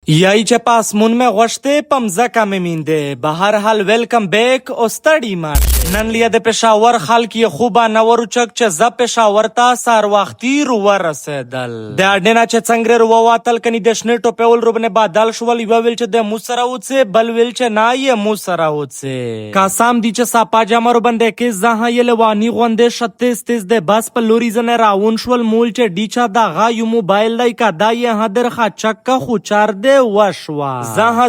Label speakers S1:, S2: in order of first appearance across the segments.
S1: یای چې په اسمون مې غوښتې په مځکه مې میندې. به هر حال ویلکم بیک او ستړي ماشه. نن لیا د پېښور خلک یې خوبه نه ورچک چې زه پېښور ته سهار وختي رو ورسېدل. د اډې نه چې څنګه رو ووتل کني د شنې ټوپې ول روبنې بدل شول. یوه ویل چې د مو سره وڅې بل ویل چې نه یې مو سره وڅې. کاسام دی چې ساپا جامه روبندې کې زه یې لوانی غوندې شتیس تیز د بس په لوري زنه راون شول. مول چې ډیچا دغه یو موبایل دی کا دا یې هدر خچک خو چار دی وشوا. زه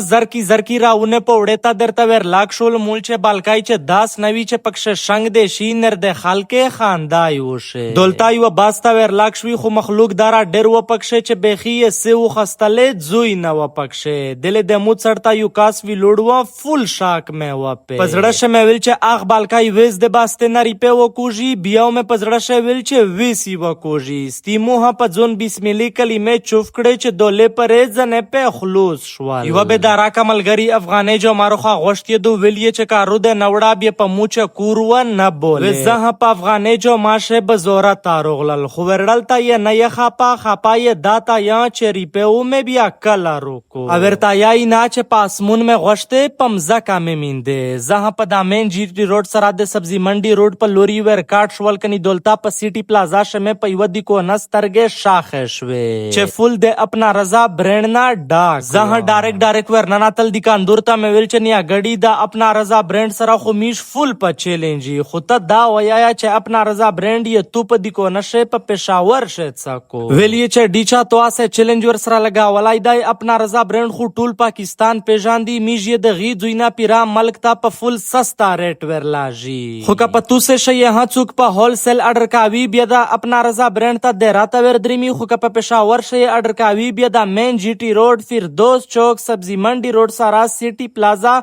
S1: زرکی راونه په وړه تا درته ور لاک شول. مول چې بالکای چې 10 نوی چې پکښ شنګ دې شي نر د خلک خاندای وشه. دولتای و باستا ور لاک شوی خو مخلوق دارا ډیر و پکښ چې بخي سه و خستلې زوی نه و پکښ. دل د مو چړتا یو کاس وی لوړو فل شاک مې و په پزړه شه مې ویل چې اخ بالکای وېز د باسته نری په و کوجی بیاو مې پزړه شه ویل چې وېسی و کوجی ستیمو ها په ځون بسم الله کلمې چوف کړي چې دولې پرې ځنه په خلوص شوال. یو به دارا کملګری افغانې جو ماروخه غوښتي دو ویلې چې کارو د نوړا بیا په موچ کورو نه بولې. زه په افغانې جو ماشه به زوره تاروغلل خو ورړل تا یې نه یې خپا یې داتا یا چې ریپو مې بیا کلا روکو. اورتا یای نه چې پاسمون مې غوښته پمزکا مې میندې. زه په دامن جی ټی روډ سره د سبزی منډي روډ په لوري ور کاټ شول کني دولتا په سیټي پلازا شمه په یو دی کو نسترګې شاخه شوي چې فل د خپل رضا برند نه ډاک. زه ډایرکټ ورنناتل دي کاندور ته مې ویل چې نیا غړي دا خپل رضا برند سره خو میش فل په چیلنجي خو ته دا ویایا چې خپل رضا برند یې تو په دی کو نشه په پېښور شه څکو ویلې چې ډیچا تو اسه چیلنج ور سره لگا ولای دی خپل رضا برند خو ټول پاکستان پیژاندي میږي د غي دوینا پیرا ملک ته په فل سستا ریټ ورلاجی. خو که په تو سه شي ها څوک په هول سیل اډر کاوی بیا دا خپل رضا برند ته د راته ور درمی خو که په پېښور شي اډر کاوی بیا دا مین جی ټی روډ फिरदौस चौक सब्जी मंडी रोड सारा city plaza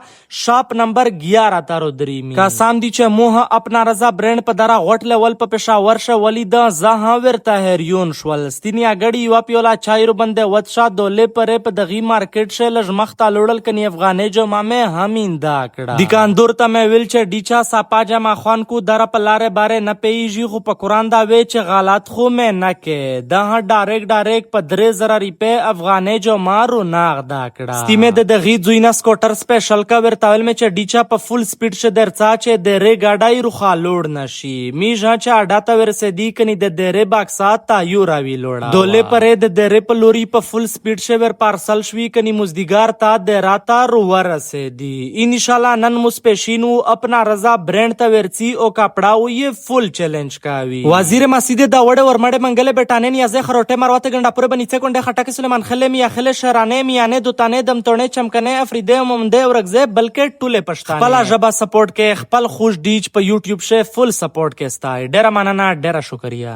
S1: shop number 11 तारो दरीमी कासाम दी चे मोह अपना रजा ब्रांड पदारा गोट लेवल प पेशावर श वली द जहां वेरता हेरियन शवल स्तिनिया गड़ी वापियोला चायरो बंदे वत्शा दोले परे प दगी मार्केट श लज मखता लोडल कनी अफगाने जो मामे हमीन दा कड़ा दुकानदार ता मैं विल चे डीचा सापा जमा खान को दरा पलारे बारे न पेईजी खो प कुरान दा वे चे गालात खो में न के दा डायरेक्ट प 3000 रुपए अफगाने जो मारो नाग دا کړه. ستیمه د غي زوینا سکوټر سپیشل کا ورتاول مې چې ډیچا په فل سپیډ شه درڅا چې د ری گاډای روخه لوړ نشي میژه چې اډاته ورسېدی کني د ری باکسات تا یو راوی لوړه دوله پرې د ری په لوري په فل سپیډ شه ور پارسل شوی کني مزدګار تا د راتا رو ورسېدی. ان شاء الله نن مو سپیشینو خپل رضا برند ته ورڅي او کپڑاو یې فل چیلنج کاوی. وزیر مسجد دا وړ ورمړې منګله بټانې نیازه خروټه مروته ګنډا پوره بنیڅه کونډه خټکه سلیمان خله میا خله شرانه میانه دوتانه دم تونه چمکنه افریده ممده ورغزه بلکې ټوله پښتانه خپل ژبه سپورټ کې خپل خوش ډیچ په یوټیوب شه فل سپورټ کې ستای. ډیره مننه ډیره شکریا.